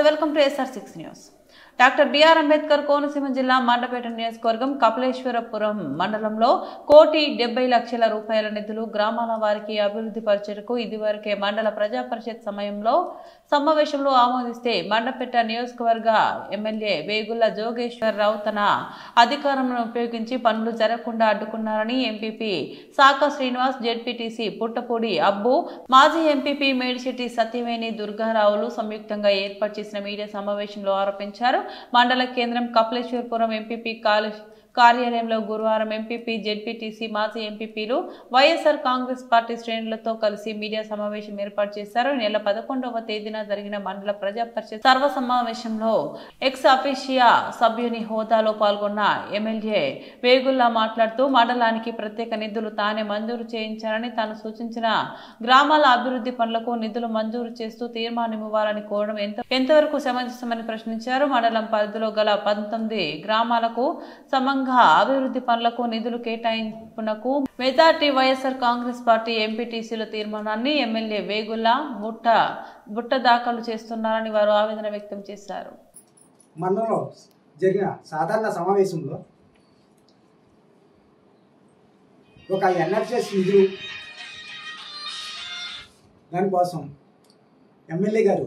నమస్తే, welcome to SR6 news. Doctor BR Ambedkar Konaseema జిల్లా మండపేట నియోజకవర్గం కపిలేశ్వరపురం మండలంలో 1,70,00,000 రూపాయల నిధులు గ్రామాల వారికి అభివృద్ధి పరిచేందుకు ఇదివరకే మండల ప్రజా పరిషత్ సమావేశంలో ఆమోదిస్తే మండపేట నియోజకవర్గ ఎమ్మెల్యే వేగుళ్ల జోగేశ్వరరావు తన అధికారంను ఉపయోగించి పనులు జరగకుండా అడ్డుకున్నారని ఎంపీపీ సాకా శ్రీనివాస్, జెడ్పీటీసీ పుట్టపూడి అబ్బు, మాజీ ఎంపీపీ మేడిశెట్టి సత్యవేణి దుర్గారావులు సంయుక్తంగా ఏర్పాటు చేసిన మీడియా సమావేశంలో ఆరోపించారు. మండల కేంద్రం కపిలేశ్వరపురం ఎంపీపీ కార్యాలయంలో గురువారం ఎంపీపీ, జెడ్పీటీసీ, మాజీ ఎంపీపీలు, వైఎస్ఆర్ కాంగ్రెస్ పార్టీ శ్రేణులతో కలిసి మీడియా సమావేశం ఏర్పాటు చేశారు. నెల 11వ తేదీన జరిగిన మండల ప్రజా పరిషత్ సర్వ సమావేశంలో ఎక్స్ అఫీషియా సభ్యుని హోదాలో పాల్గొన్న ఎమ్మెల్యే వేగుల్లా మాట్లాడుతూ మండలానికి ప్రత్యేక నిధులు తానే మంజూరు చేయించారని, తాను సూచించిన గ్రామాల అభివృద్ధి పనులకు నిధులు మంజూరు చేస్తూ తీర్మానం ఇవ్వాలని కోరడం ఎంతవరకు సమంజసమని ప్రశ్నించారు. మండలం పరిధిలో గల 19 గ్రామాలకు సమంగా అభివృద్ధి పనులకు నిధులు కేటాయింపునకు మెజార్టీ వైఎస్ఆర్ కాంగ్రెస్ పార్టీ ఎంపీటీసీల తీర్మానాన్ని ఎమ్మెల్యే వేగుల్లా బుట్ట దాఖలు చేస్తున్నారని వారు ఆవేదన వ్యక్తం చేశారు. మండలంలో జరిగిన సాధారణ సమావేశంలో ఒక ఎన్ఎఫ్ఎస్ నిధులు దానికోసం ఎమ్మెల్యే గారు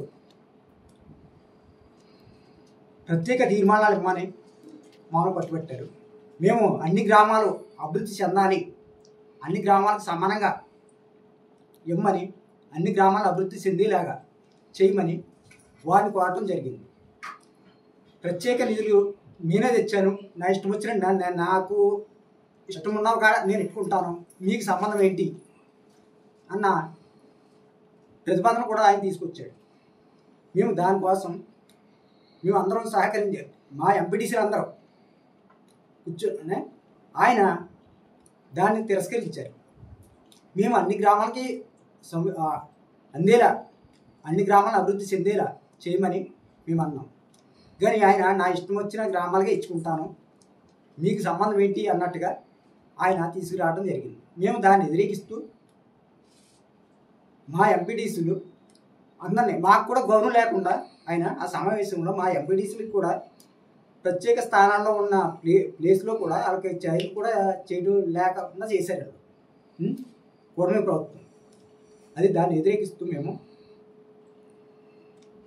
ప్రత్యేక తీర్మానాలు ఇవ్వమని మామూలు పట్టుబట్టారు. మేము అన్ని గ్రామాలు అభివృద్ధి చెందాలి, అన్ని గ్రామాలకు సమానంగా ఇవ్వమని, అన్ని గ్రామాలు అభివృద్ధి చెందేలాగా చేయమని వారిని కోరటం జరిగింది. ప్రత్యేక నిధులు నేనే తెచ్చాను, నా ఇష్టం వచ్చిన నాకు ఇష్టం ఉన్నావు కాడ నేను ఇట్టుకుంటాను, మీకు సంబంధం ఏంటి అన్న ప్రతిపాదన కూడా ఆయన తీసుకొచ్చాడు. మేము దానికోసం మేము అందరం సహకరించారు. మా ఎంపీటీసీలు అందరూ కూర్చొని ఆయన దాన్ని తిరస్కరించారు. మేము అన్ని గ్రామాలకి అందేలా, అన్ని గ్రామాలను అభివృద్ధి చెందేలా చేయమని మేము అన్నాం. కానీ ఆయన నా ఇష్టం వచ్చిన గ్రామాలకే ఇచ్చుకుంటాను, మీకు సంబంధం ఏంటి అన్నట్టుగా ఆయన తీసుకురావడం జరిగింది. మేము దాన్ని వ్యతిరేకిస్తూ మా ఎంపీటీసీలు అందరినీ, మాకు కూడా గౌరవం లేకుండా ఆయన ఆ సమావేశంలో మా ఎంపీటీసీలకు కూడా ప్రత్యేక స్థానాల్లో ఉన్న ప్లేస్లో కూడా వాళ్ళకి చైర్లు కూడా చేయడం లేకుండా చేశారు కూటమి ప్రభుత్వం. అది దాన్ని వ్యతిరేకిస్తూ మేము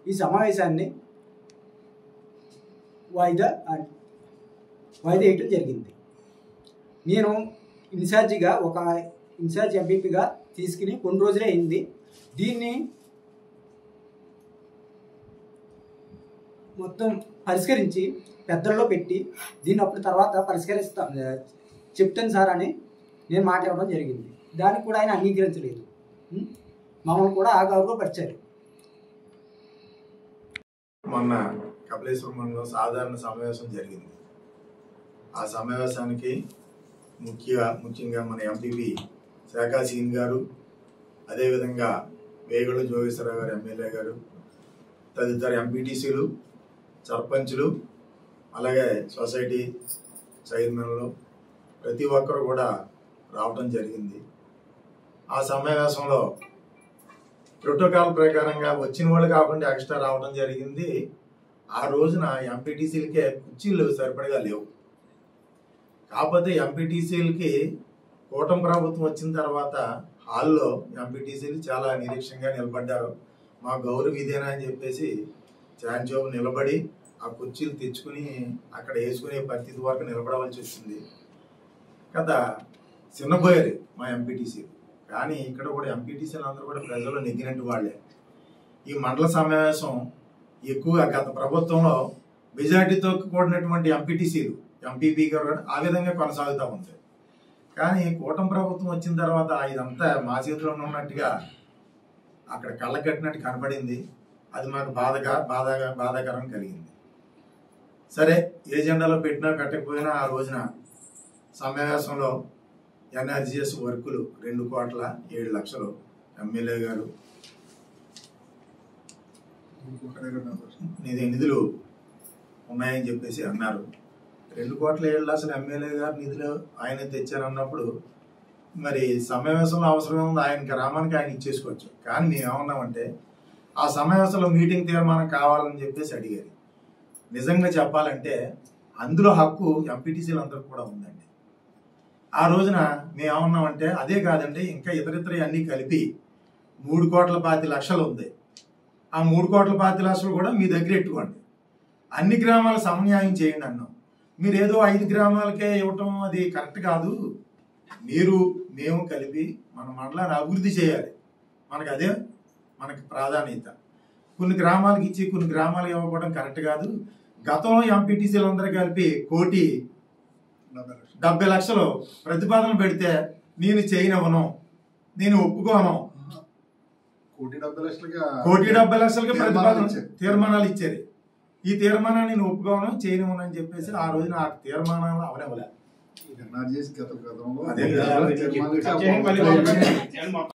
ఈ సమావేశాన్ని వాయిదా వేయటం జరిగింది. నేను ఇన్ఛార్జిగా ఒక ఇన్ఛార్జ్ ఎంపీపీగా తీసుకుని కొన్ని రోజులే అయింది. దీన్ని మొత్తం పరిష్కరించి పెద్దల్లో పెట్టి దీన్ని అప్పుడు తర్వాత చెప్తాను సార్ అని నేను మాట్లాడడం జరిగింది. దానికి కూడా ఆయన అంగీకరించలేదు, మమ్మల్ని కూడా ఆగౌరవపరిచారు. మొన్న కపిలేశ్వరంలో సాధారణ సమావేశం జరిగింది. ఆ సమావేశానికి ముఖ్యంగా మన ఎంపీపీ శాఖా సీన్ గారు, అదేవిధంగా వేగుళ్ల జోగేశ్వరరావు గారు ఎమ్మెల్యే గారు, తదితర ఎంపీటీసీలు, సర్పంచులు, అలాగే సొసైటీ చైర్మన్లు ప్రతి ఒక్కరు కూడా రావడం జరిగింది. ఆ సమావేశంలో ప్రోటోకాల్ ప్రకారంగా వచ్చిన వాళ్ళు కాకుండా ఎక్స్ట్రా రావడం జరిగింది. ఆ రోజున ఎంపీటీసీలకే కుర్చీలు సరిపడగా లేవు. కాకపోతే ఎంపీటీసీలకి కూటమి ప్రభుత్వం వచ్చిన తర్వాత హాల్లో ఎంపీటీసీలు చాలా నిరీక్షంగా నిలబడ్డారు. మా గౌరవం ఇదేనా అని చెప్పేసి చాంచోపు నిలబడి ఆ కుర్చీలు తెచ్చుకుని అక్కడ వేసుకునే పరిస్థితి వరకు నిలబడవలసి వచ్చింది కదా. చిన్నపోయారు మా ఎంపీటీసీలు. కానీ ఇక్కడ కూడా ఎంపీటీసీలు అందరూ కూడా ప్రజలు నెగ్గినట్టు వాళ్ళే. ఈ మండల సమావేశం ఎక్కువగా గత ప్రభుత్వంలో మెజార్టీతో కూడినటువంటి ఎంపీటీసీలు, ఎంపీపీ గారు ఆ విధంగా కొనసాగుతూ ఉంటాయి. కానీ కూటమి ప్రభుత్వం వచ్చిన తర్వాత ఇదంతా మా చేతిలో ఉన్నట్టుగా అక్కడ కళ్ళ కట్టినట్టు కనపడింది. అది మాకు బాధాకరం కలిగింది. సరే, ఏజెండాలో పెట్టినా పెట్టకపోయినా ఆ రోజున సమావేశంలో ఎన్ఆర్జీఎస్ వర్కులు 2,07,00,000 ఎమ్మెల్యే గారు నిధులు ఉన్నాయని చెప్పేసి అన్నారు. 2,07,00,000 ఎమ్మెల్యే గారు నిధులు ఆయన తెచ్చారన్నప్పుడు మరి సమావేశంలో అవసరం ఉంది, ఆయన గ్రామానికి ఆయన ఇచ్చేసుకోవచ్చు. కానీ మేము ఏమన్నామంటే ఆ సమావేశంలో మీటింగ్ తీర్మానం కావాలని చెప్పేసి అడిగారు. నిజంగా చెప్పాలంటే అందులో హక్కు ఎంపీటీసీలు అందరికి కూడా ఉందండి. ఆ రోజున మేము ఏమన్నామంటే అదే కాదండి, ఇంకా ఇతరితర అన్నీ కలిపి 3,25,00,000 ఉంది. ఆ 3,25,00,000 కూడా మీ దగ్గర ఎట్టుకోండి, అన్ని గ్రామాల సమన్యాయం చేయండి అన్నాం. మీరు ఏదో 5 గ్రామాలకే ఇవ్వటం అది కరెక్ట్ కాదు, మేము కలిపి మన మండలాన్ని అభివృద్ధి చేయాలి, మనకి ప్రాధాన్యత. కొన్ని గ్రామాలకు ఇచ్చి కొన్ని గ్రామాలకు ఇవ్వకపోవడం కరెక్ట్ కాదు. గతంలో ఎంపీటీసీలు అందరూ కలిపి 1,70,00,000 ప్రతిపాదన పెడితే నేను చేయనివ్వను, నేను ఒప్పుకోను. 1,70,00,000 ప్రతిపాదన తీర్మానాలు ఇచ్చారు. ఈ తీర్మానాన్ని నేను ఒప్పుకోను, చేయనివ్వను అని చెప్పేసి ఆ రోజున ఆ తీర్మానాలు అవనివ్వలే.